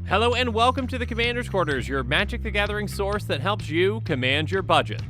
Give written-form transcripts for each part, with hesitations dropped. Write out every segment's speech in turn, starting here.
Hello and welcome to the Commander's Quarters, your Magic the Gathering source that helps you command your budget.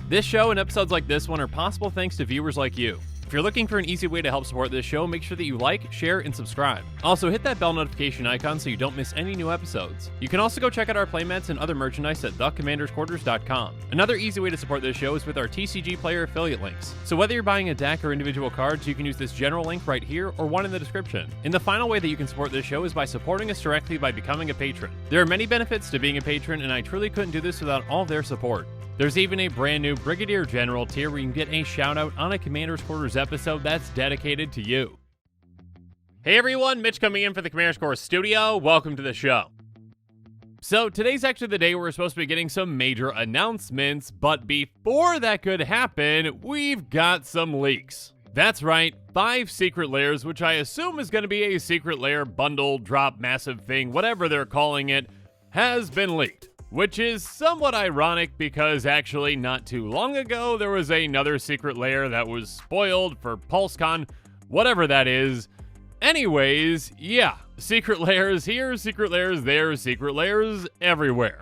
This show and episodes like this one are possible thanks to viewers like you. If you're looking for an easy way to help support this show, make sure that you like, share, and subscribe. Also, hit that bell notification icon so you don't miss any new episodes. You can also go check out our playmats and other merchandise at thecommandersquarters.com. Another easy way to support this show is with our TCG player affiliate links. So whether you're buying a deck or individual cards, you can use this general link right here or one in the description. And the final way that you can support this show is by supporting us directly by becoming a patron. There are many benefits to being a patron, and I truly couldn't do this without all their support. There's even a brand new Brigadier General tier where you can get a shout out on a Commander's Quarters episode that's dedicated to you. Hey everyone, Mitch coming in for the Commander's Quarters studio. Welcome to the show. So today's actually the day we're supposed to be getting some major announcements, but before that could happen, we've got some leaks. That's right, 5 Secret Lairs, which I assume is going to be a Secret Lair bundle, drop, massive thing, whatever they're calling it, has been leaked. Which is somewhat ironic because actually not too long ago there was another Secret Lair that was spoiled for PulseCon, whatever that is. Anyways, yeah, Secret Lairs here, Secret Lairs there, Secret Lairs everywhere.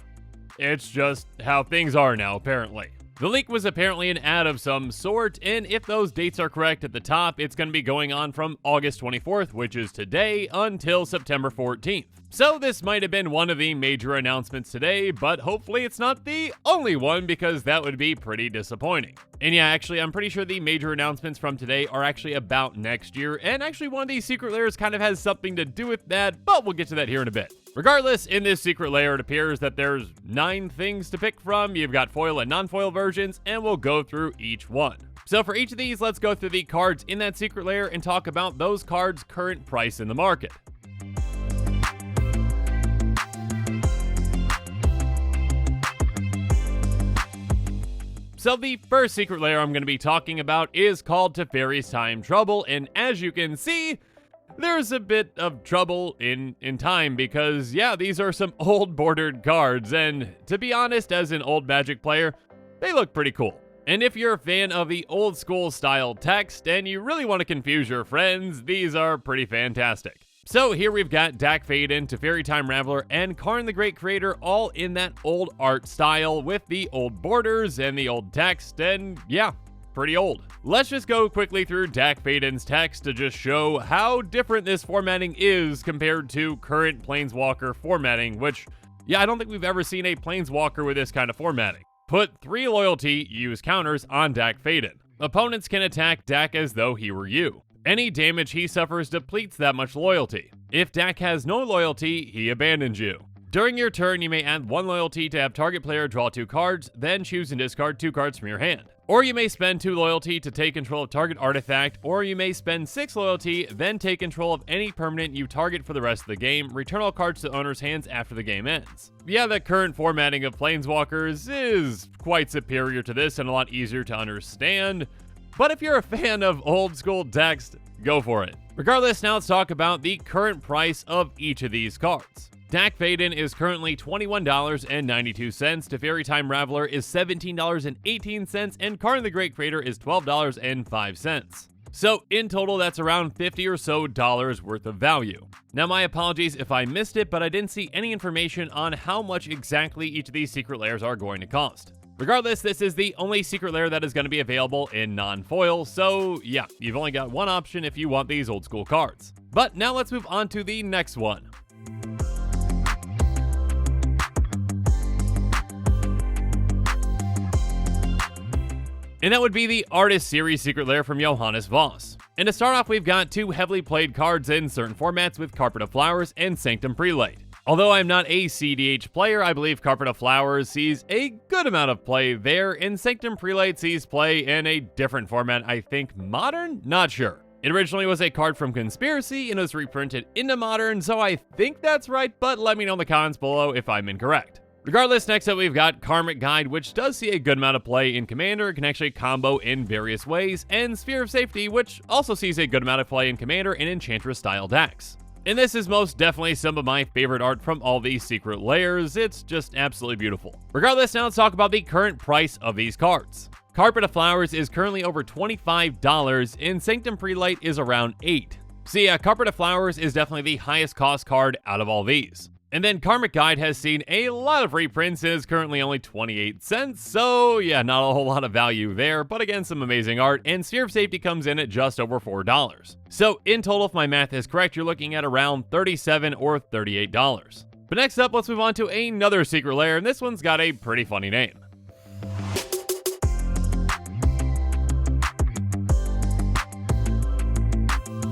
It's just how things are now, apparently. The leak was apparently an ad of some sort, and if those dates are correct at the top, it's going to be going on from August 24th, which is today, until September 14th. So this might have been one of the major announcements today, but hopefully it's not the only one because that would be pretty disappointing. And yeah, actually, I'm pretty sure the major announcements from today are actually about next year, and actually one of these Secret Lairs kind of has something to do with that, but we'll get to that here in a bit. Regardless, in this Secret Lair, it appears that there's 9 things to pick from. You've got foil and non-foil versions, and we'll go through each one. So for each of these, let's go through the cards in that Secret Lair and talk about those cards' current price in the market. So the first Secret Lair I'm going to be talking about is called Teferi's Time Trouble, and as you can see, there's a bit of trouble in time because, yeah, these are some old bordered cards, and to be honest, as an old Magic player, they look pretty cool. And if you're a fan of the old school style text and you really want to confuse your friends, these are pretty fantastic. So here we've got Dack Fayden, Teferi Time Raveler, and Karn the Great Creator all in that old art style with the old borders and the old text, and yeah, pretty old. Let's just go quickly through Dack Fayden's text to just show how different this formatting is compared to current Planeswalker formatting, which, yeah, I don't think we've ever seen a Planeswalker with this kind of formatting. Put 3 loyalty, use counters on Dack Fayden. Opponents can attack Dack as though he were you. Any damage he suffers depletes that much loyalty. If Dack has no loyalty, he abandons you. During your turn, you may add 1 loyalty to have target player draw 2 cards, then choose and discard 2 cards from your hand. Or you may spend 2 loyalty to take control of target artifact, or you may spend 6 loyalty, then take control of any permanent you target for the rest of the game, return all cards to the owner's hands after the game ends. Yeah, the current formatting of Planeswalkers is quite superior to this and a lot easier to understand, but if you're a fan of old school text, go for it. Regardless, now let's talk about the current price of each of these cards. Dack Fayden is currently $21.92, Teferi Time Raveler is $17.18, and Karn the Great Creator is $12.05. So in total, that's around $50 or so worth of value. Now my apologies if I missed it, but I didn't see any information on how much exactly each of these Secret Lairs are going to cost. Regardless, this is the only Secret Lair that is going to be available in non-foil, so yeah, you've only got one option if you want these old school cards. But now let's move on to the next one. And that would be the Artist Series Secret Lair from Johannes Voss. And to start off, we've got 2 heavily played cards in certain formats with Carpet of Flowers and Sanctum Prelate. Although I'm not a CDH player, I believe Carpet of Flowers sees a good amount of play there, and Sanctum Prelate sees play in a different format, I think Modern? Not sure. It originally was a card from Conspiracy and was reprinted into Modern, so I think that's right, but let me know in the comments below if I'm incorrect. Regardless, next up we've got Karmic Guide, which does see a good amount of play in Commander. It can actually combo in various ways, and Sphere of Safety, which also sees a good amount of play in Commander and Enchantress style decks. And this is most definitely some of my favorite art from all these Secret Lairs. It's just absolutely beautiful. Regardless, now let's talk about the current price of these cards. Carpet of Flowers is currently over $25, and Sanctum Prelate is around $8. So yeah, Carpet of Flowers is definitely the highest cost card out of all these. And then Karmic Guide has seen a lot of reprints and is currently only 28 cents, so yeah, not a whole lot of value there, but again, some amazing art, and Sphere of Safety comes in at just over $4. So in total, if my math is correct, you're looking at around $37 or $38. But next up, let's move on to another Secret Lair, and this one's got a pretty funny name.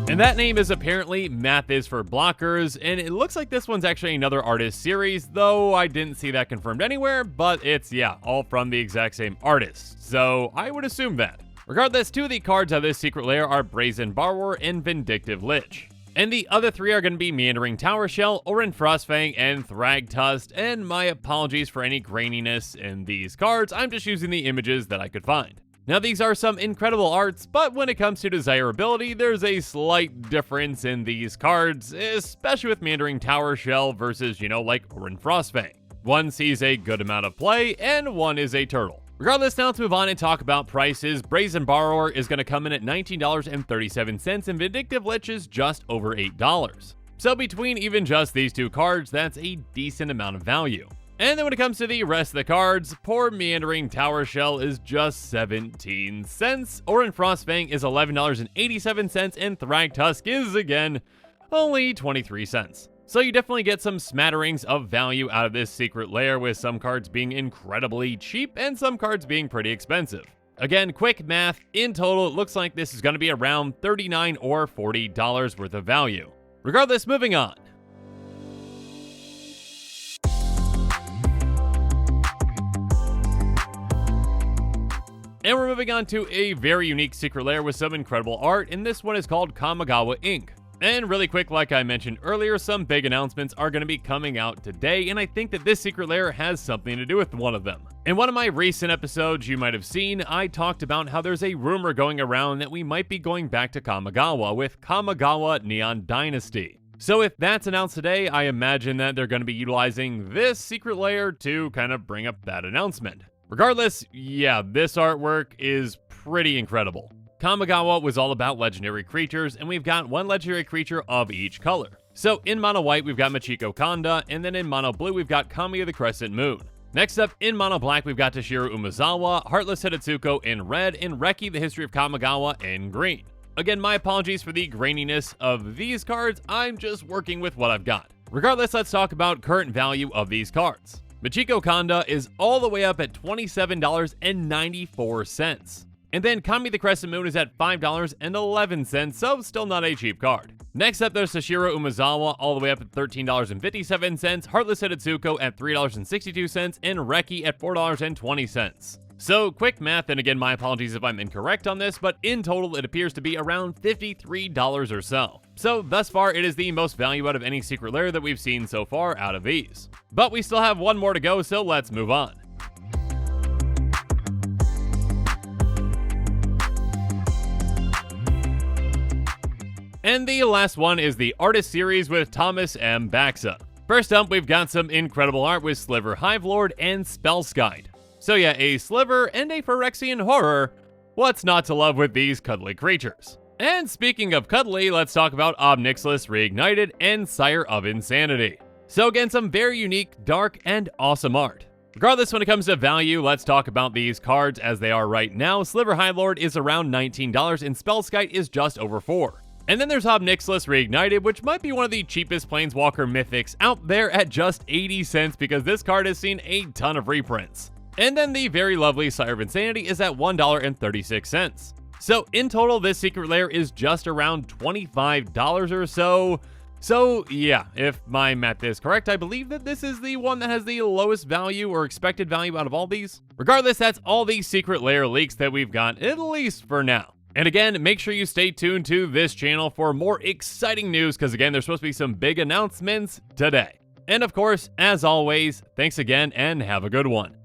And that name is apparently Math is for Blockers, and it looks like this one's actually another artist series, though I didn't see that confirmed anywhere, but it's, yeah, all from the exact same artist, so I would assume that. Regardless, two of the cards of this Secret Lair are Brazen Borrower and Vindictive Lich. And the other three are going to be Meandering Tower Shell, Orin Frostfang, and Thragtusk, and my apologies for any graininess in these cards, I'm just using the images that I could find. Now these are some incredible arts, but when it comes to desirability, there's a slight difference in these cards, especially with Meandering Tower Shell versus, like Orin Frostfang. One sees a good amount of play, and one is a turtle. Regardless, now let's move on and talk about prices. Brazen Borrower is going to come in at $19.37, and Vindictive Lich is just over $8. So between even just these two cards, that's a decent amount of value. And then when it comes to the rest of the cards, poor Meandering Tower Shell is just 17 cents, Orin Frostfang is $11.87, and Thragtusk is, again, only 23 cents. So you definitely get some smatterings of value out of this Secret Lair, with some cards being incredibly cheap and some cards being pretty expensive. Again, quick math, in total it looks like this is going to be around $39 or $40 worth of value. Regardless, moving on. And we're moving on to a very unique Secret Lair with some incredible art, and this one is called Kamigawa Ink. And really quick, like I mentioned earlier, some big announcements are going to be coming out today, and I think that this Secret Lair has something to do with one of them. In one of my recent episodes you might have seen, I talked about how there's a rumor going around that we might be going back to Kamigawa with Kamigawa Neon Dynasty. So if that's announced today, I imagine that they're going to be utilizing this Secret Lair to kind of bring up that announcement. Regardless, yeah, this artwork is pretty incredible. Kamigawa was all about legendary creatures, and we've got one legendary creature of each color. So in mono white, we've got Michiko Kanda, and then in mono blue, we've got Kami of the Crescent Moon. Next up, in mono black, we've got Toshiro Umezawa, Heartless Hidatsuko in red, and Reki, the History of Kamigawa in green. Again, my apologies for the graininess of these cards, I'm just working with what I've got. Regardless, let's talk about current value of these cards. Michiko Kanda is all the way up at $27.94. And then Kami the Crescent Moon is at $5.11, so still not a cheap card. Next up, there's Toshiro Umezawa all the way up at $13.57, Heartless Hidatsuko at $3.62, and Reki at $4.20. So quick math, and again, my apologies if I'm incorrect on this, but in total it appears to be around $53 or so. So thus far, it is the most value out of any Secret Lair that we've seen so far out of these. But we still have one more to go, so let's move on. And the last one is the Artist Series with Thomas M. Baxa. First up, we've got some incredible art with Sliver Hivelord and Spellskite. So yeah, a Sliver and a Phyrexian Horror. What's not to love with these cuddly creatures? And speaking of cuddly, let's talk about Obnixilis Reignited and Sire of Insanity. So again, some very unique, dark, and awesome art. Regardless, when it comes to value, let's talk about these cards as they are right now. Sliver Hivelord is around $19 and Spellskite is just over $4. And then there's Obnixilis Reignited, which might be one of the cheapest Planeswalker mythics out there at just 80 cents because this card has seen a ton of reprints. And then the very lovely Sire of Insanity is at $1.36. So in total, this Secret Lair is just around $25 or so. So yeah, if my math is correct, I believe that this is the one that has the lowest value or expected value out of all these. Regardless, that's all the Secret Lair leaks that we've got, at least for now. And again, make sure you stay tuned to this channel for more exciting news, because again, there's supposed to be some big announcements today. And of course, as always, thanks again and have a good one.